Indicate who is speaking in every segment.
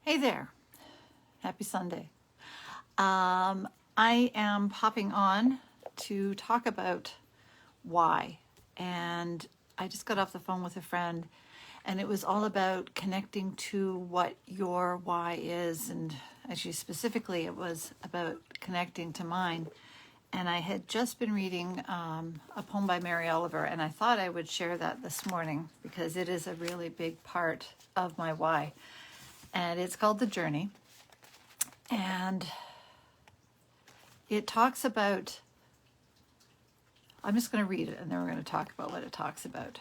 Speaker 1: Hey there. Happy Sunday. I am popping on to talk about why. And I just got off the phone with a friend, and it was all about connecting to what your why is. And actually, specifically, it was about connecting to mine. And I had just been reading a poem by Mary Oliver, and I thought I would share that this morning because it is a really big part of my why. And it's called The Journey. And it talks about, I'm just going to read it and then we're going to talk about what it talks about.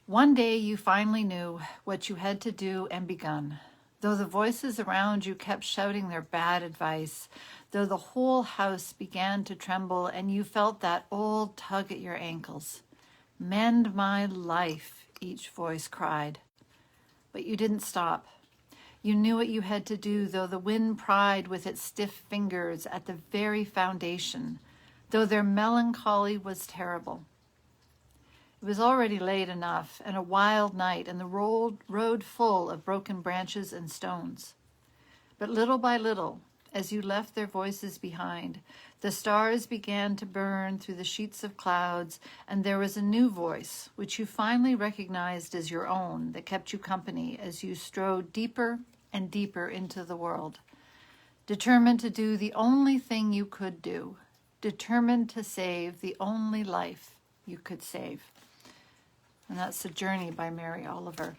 Speaker 1: One day you finally knew what you had to do and begun. Though the voices around you kept shouting their bad advice, though the whole house began to tremble and you felt that old tug at your ankles. Mend my life, each voice cried. But you didn't stop. You knew what you had to do, though the wind pried with its stiff fingers at the very foundation, though their melancholy was terrible. It was already late enough, and a wild night, and the road full of broken branches and stones. But little by little, as you left their voices behind, the stars began to burn through the sheets of clouds, and there was a new voice, which you finally recognized as your own, that kept you company as you strode deeper and deeper into the world, determined to do the only thing you could do, determined to save the only life you could save. And that's The Journey by Mary Oliver.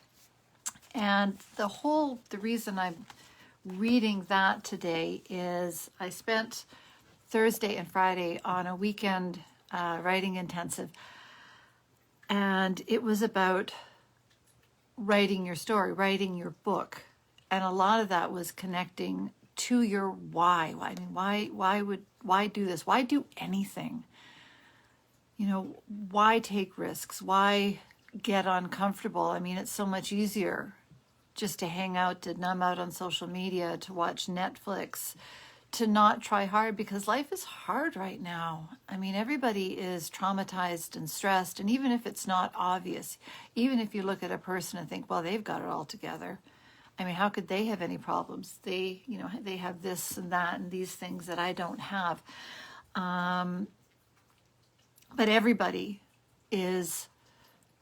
Speaker 1: And the reason I'm reading that today is I spent Thursday and Friday on a weekend writing intensive, and it was about writing your story, writing your book, and a lot of that was connecting to your why. I mean, why do this? Why do anything? You know, why take risks? Why get uncomfortable? I mean, it's so much easier just to hang out, to numb out on social media, to watch Netflix, to not try hard, because life is hard right now. I mean, everybody is traumatized and stressed, and even if it's not obvious, even if you look at a person and think, well, they've got it all together. I mean, how could they have any problems? They have this and that and these things that I don't have. But everybody is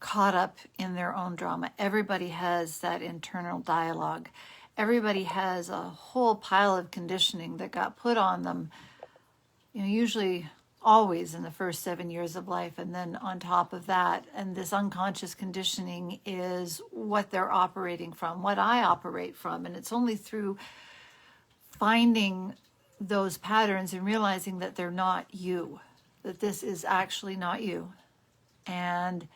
Speaker 1: caught up in their own drama. Everybody has that internal dialogue. Everybody has a whole pile of conditioning that got put on them, usually always in the first 7 years of life. And then on top of that, and this unconscious conditioning is what they're operating from, what I operate from. And it's only through finding those patterns and realizing that they're not you, that this is actually not you, and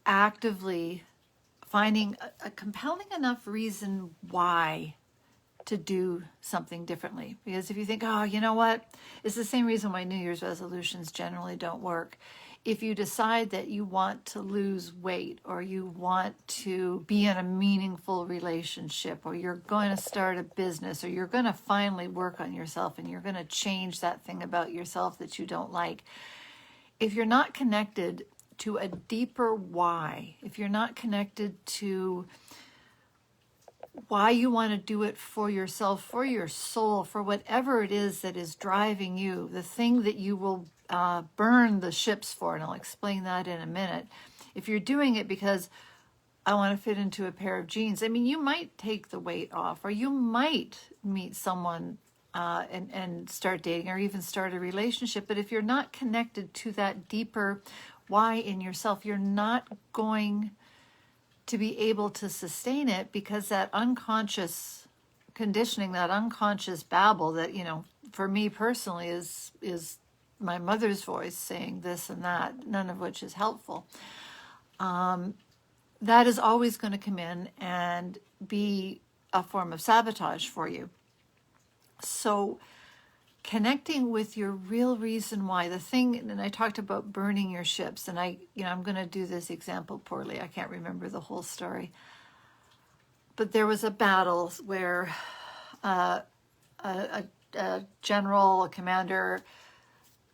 Speaker 1: actively finding a compelling enough reason why to do something differently. Because if you think, oh, you know what? It's the same reason why New Year's resolutions generally don't work. If you decide that you want to lose weight, or you want to be in a meaningful relationship, or you're going to start a business, or you're going to finally work on yourself and you're going to change that thing about yourself that you don't like, if you're not connected to a deeper why, if you're not connected to why you want to do it for yourself, for your soul, for whatever it is that is driving you, the thing that you will burn the ships for, and I'll explain that in a minute. If you're doing it because I want to fit into a pair of jeans, I mean, you might take the weight off, or you might meet someone and start dating, or even start a relationship. But if you're not connected to that deeper why in yourself, you're not going to be able to sustain it, because that unconscious conditioning, that unconscious babble that, for me personally is my mother's voice saying this and that, none of which is helpful. That is always going to come in and be a form of sabotage for you. So connecting with your real reason why, the thing, and I talked about burning your ships, and I'm going to do this example poorly. I can't remember the whole story. But there was a battle where a general, a commander,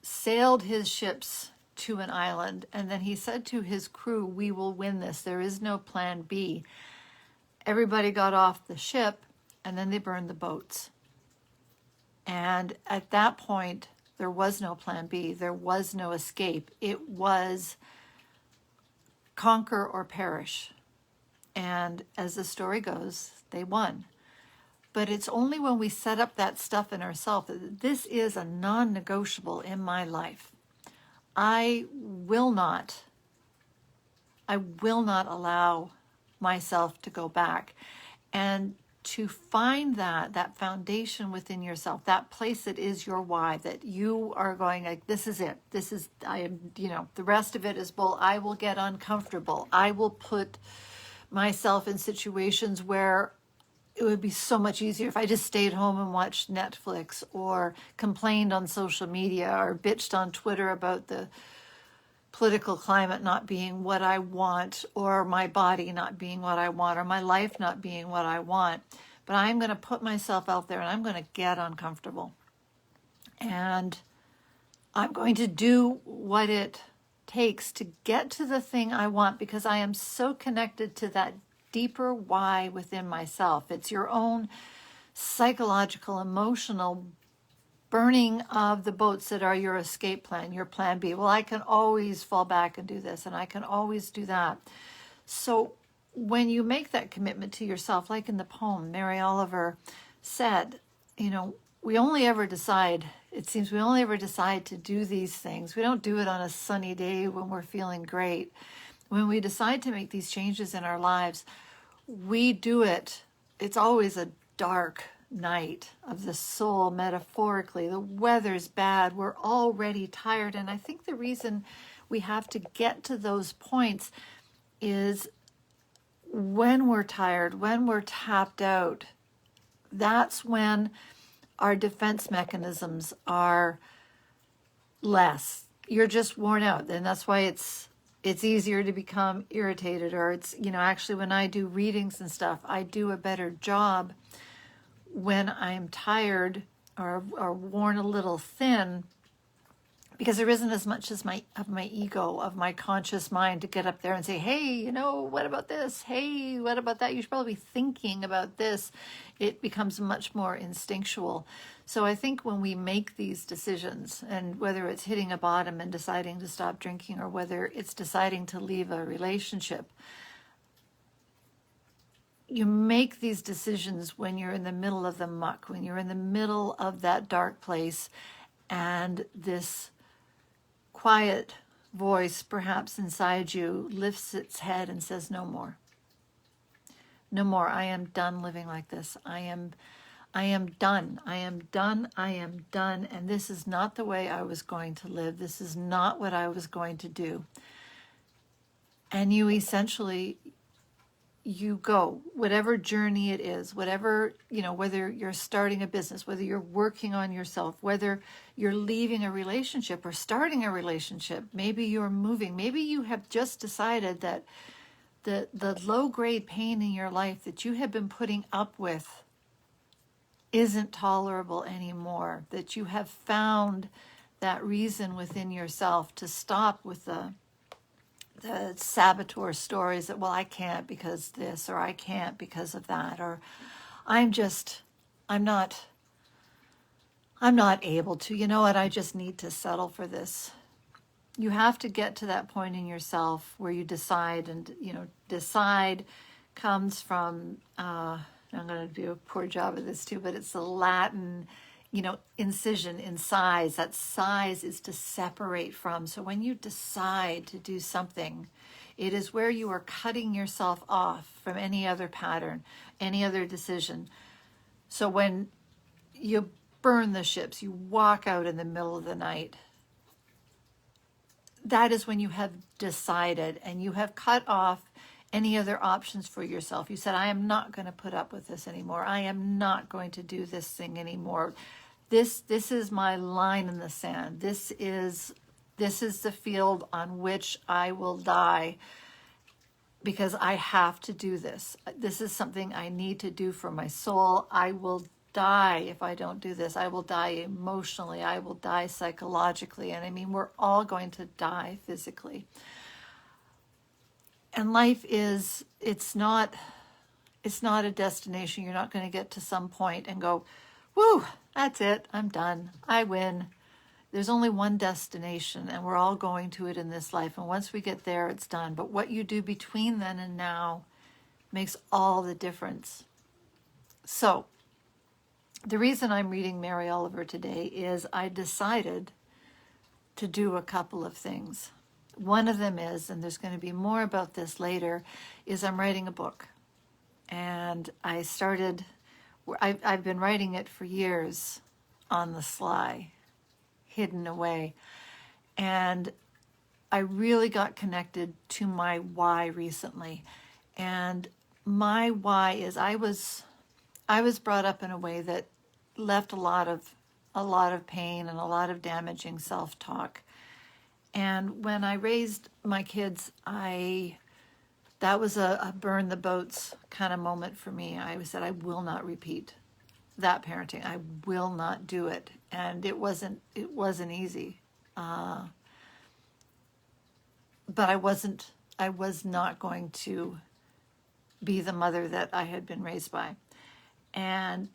Speaker 1: sailed his ships to an island, and then he said to his crew, "We will win this. There is no plan B." everybody got off the ship, and then they burned the boats. And at that point, there was no plan B. There was no escape. It was conquer or perish. And as the story goes, they won. But it's only when we set up that stuff in ourselves that this is a non-negotiable in my life. I will not allow myself to go back. And to find that foundation within yourself, that place that is your why, that you are going like, this is it. I am, the rest of it is bull. I will get uncomfortable. I will put myself in situations where it would be so much easier if I just stayed home and watched Netflix, or complained on social media, or bitched on Twitter about the political climate not being what I want, or my body not being what I want, or my life not being what I want. But I'm going to put myself out there, and I'm going to get uncomfortable. And I'm going to do what it takes to get to the thing I want, because I am so connected to that deeper why within myself. It's your own psychological, emotional burning of the boats that are your escape plan, your plan B. Well, I can always fall back and do this, and I can always do that. So when you make that commitment to yourself, like in the poem, Mary Oliver said, we only ever decide, it seems we only ever decide to do these things. We don't do it on a sunny day when we're feeling great. When we decide to make these changes in our lives, we do it. It's always a dark night of the soul, metaphorically. The weather's bad. We're already tired. And I think the reason we have to get to those points is when we're tired, when we're tapped out, that's when our defense mechanisms are less. You're just worn out. And that's why it's easier to become irritated, or it's, actually when I do readings and stuff, I do a better job when I'm tired or worn a little thin, because there isn't as much as my ego, of my conscious mind to get up there and say, hey, what about this? Hey, what about that? You should probably be thinking about this. It becomes much more instinctual. So I think when we make these decisions, and whether it's hitting a bottom and deciding to stop drinking, or whether it's deciding to leave a relationship, you make these decisions when you're in the middle of the muck, when you're in the middle of that dark place, and this quiet voice perhaps inside you lifts its head and says, no more. No more. I am done living like this. I am done. I am done. I am done. And this is not the way I was going to live. This is not what I was going to do. And you essentially, you go, whatever journey it is, whatever, whether you're starting a business, whether you're working on yourself, whether you're leaving a relationship or starting a relationship, maybe you're moving, maybe you have just decided that the low-grade pain in your life that you have been putting up with isn't tolerable anymore, that you have found that reason within yourself to stop with the saboteur stories that, well, I can't because this, or I can't because of that, or I'm not able to, you know what, I just need to settle for this. You have to get to that point in yourself where you decide, and, decide comes from, I'm going to do a poor job of this too, but it's the Latin, incision in size. That size is to separate from. So when you decide to do something, it is where you are cutting yourself off from any other pattern, any other decision. So when you burn the ships, you walk out in the middle of the night, that is when you have decided, and you have cut off any other options for yourself. You said, I am not going to put up with this anymore. I am not going to do this thing anymore. This is my line in the sand. This is the field on which I will die, because I have to do this. This is something I need to do for my soul. I will die if I don't do this. I will die emotionally. I will die psychologically. And I mean, we're all going to die physically. And life is, it's not It's not a destination. You're not going to get to some point and go, woo, that's it. I'm done. I win. There's only one destination, and we're all going to it in this life. And once we get there, it's done. But what you do between then and now makes all the difference. So the reason I'm reading Mary Oliver today is I decided to do a couple of things. One of them is, and there's going to be more about this later, is I'm writing a book. And I started, I've been writing it for years on the sly, hidden away. And I really got connected to my why recently. And my why is I was brought up in a way that left a lot of pain and a lot of damaging self-talk. And when I raised my kids, that was a burn the boats kind of moment for me. I said, I will not repeat that parenting. I will not do it. And it wasn't easy. But I was not going to be the mother that I had been raised by. And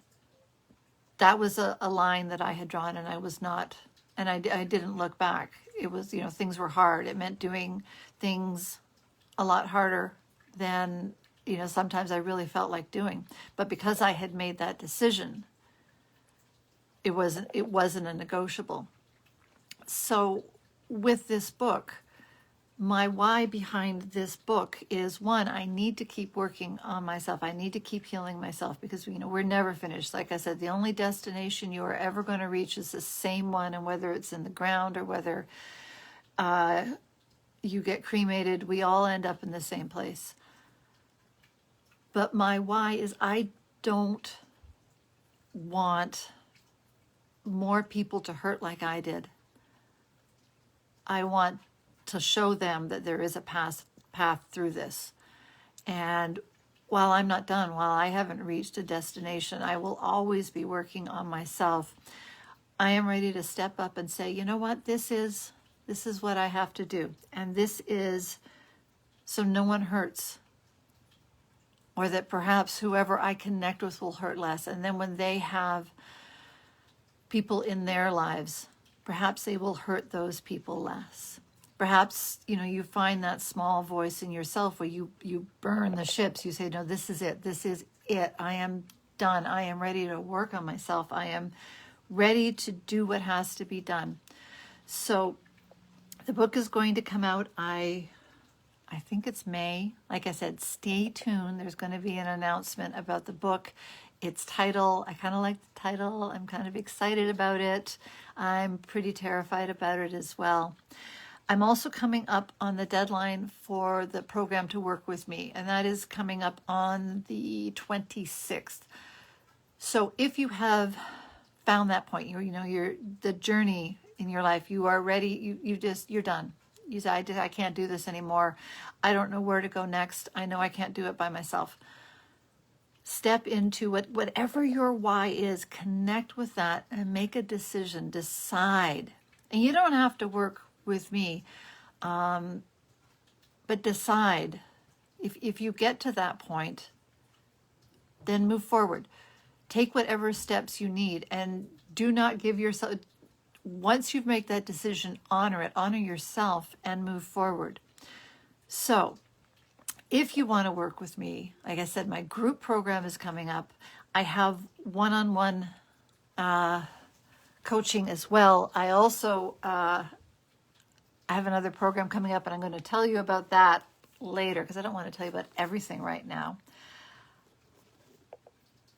Speaker 1: that was a line that I had drawn, and I was not, and I didn't look back. It was, things were hard. It meant doing things a lot harder than, sometimes I really felt like doing. But because I had made that decision, it wasn't a negotiable. So with this book, my why behind this book is, one, I need to keep working on myself. I need to keep healing myself because, we're never finished. Like I said, the only destination you are ever going to reach is the same one. And whether it's in the ground or whether you get cremated, we all end up in the same place. But my why is I don't want more people to hurt like I did. I want to show them that there is a path through this. And while I'm not done, while I haven't reached a destination, I will always be working on myself. I am ready to step up and say, you know what, this is what I have to do. And this is so no one hurts. Or that perhaps whoever I connect with will hurt less. And then when they have people in their lives, perhaps they will hurt those people less. Perhaps, you find that small voice in yourself where you burn the ships. You say, no, this is it. This is it. I am done. I am ready to work on myself. I am ready to do what has to be done. So the book is going to come out, I think it's May. Like I said, stay tuned. There's going to be an announcement about the book. Its title, I kind of like the title. I'm kind of excited about it. I'm pretty terrified about it as well. I'm also coming up on the deadline for the program to work with me, and that is coming up on the 26th. So if you have found that point, you're the journey in your life, you are ready, you're done. You say, I can't do this anymore. I don't know where to go next. I know I can't do it by myself. Step into whatever your why is, connect with that and make a decision, decide. And you don't have to work with me, but decide. If you get to that point, then move forward. Take whatever steps you need, and do not give yourself, once you've made that decision, honor it, honor yourself, and move forward. So if you want to work with me, like I said, my group program is coming up. I have one-on-one coaching as well. I also I have another program coming up, and I'm going to tell you about that later because I don't want to tell you about everything right now.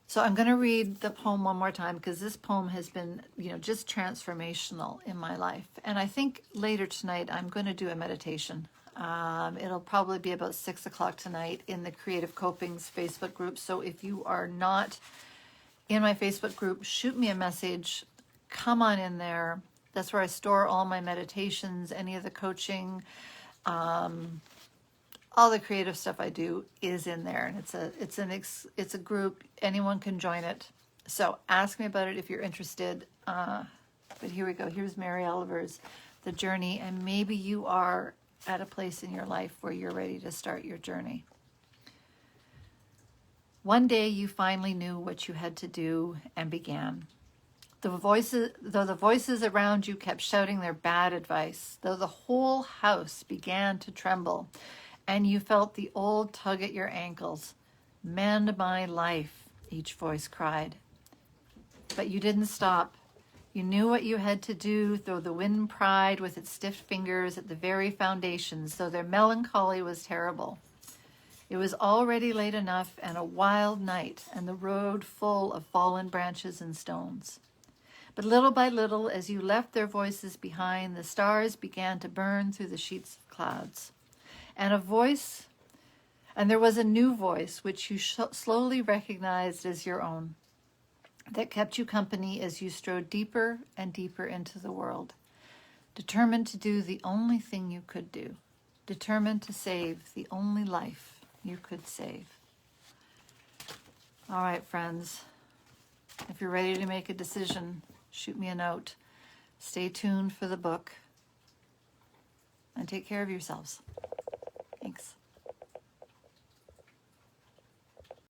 Speaker 1: So I'm going to read the poem one more time because this poem has been, just transformational in my life. And I think later tonight I'm going to do a meditation. It'll probably be about 6 o'clock tonight in the Creative Copings Facebook group. So if you are not in my Facebook group, shoot me a message. Come on in there. That's where I store all my meditations, any of the coaching, all the creative stuff I do is in there, and it's a group. Anyone can join it. So ask me about it if you're interested. But here we go. Here's Mary Oliver's The Journey, and maybe you are at a place in your life where you're ready to start your journey. One day you finally knew what you had to do and began. Though the voices around you kept shouting their bad advice, though the whole house began to tremble, and you felt the old tug at your ankles. Mend my life, each voice cried. But you didn't stop. You knew what you had to do, though the wind pried with its stiff fingers at the very foundations, though their melancholy was terrible. It was already late enough and a wild night, and the road full of fallen branches and stones. But little by little, as you left their voices behind, the stars began to burn through the sheets of clouds. And there was a new voice which you slowly recognized as your own, that kept you company as you strode deeper and deeper into the world, determined to do the only thing you could do, determined to save the only life you could save. All right, friends, if you're ready to make a decision, shoot me a note. Stay tuned for the book, and take care of yourselves. Thanks.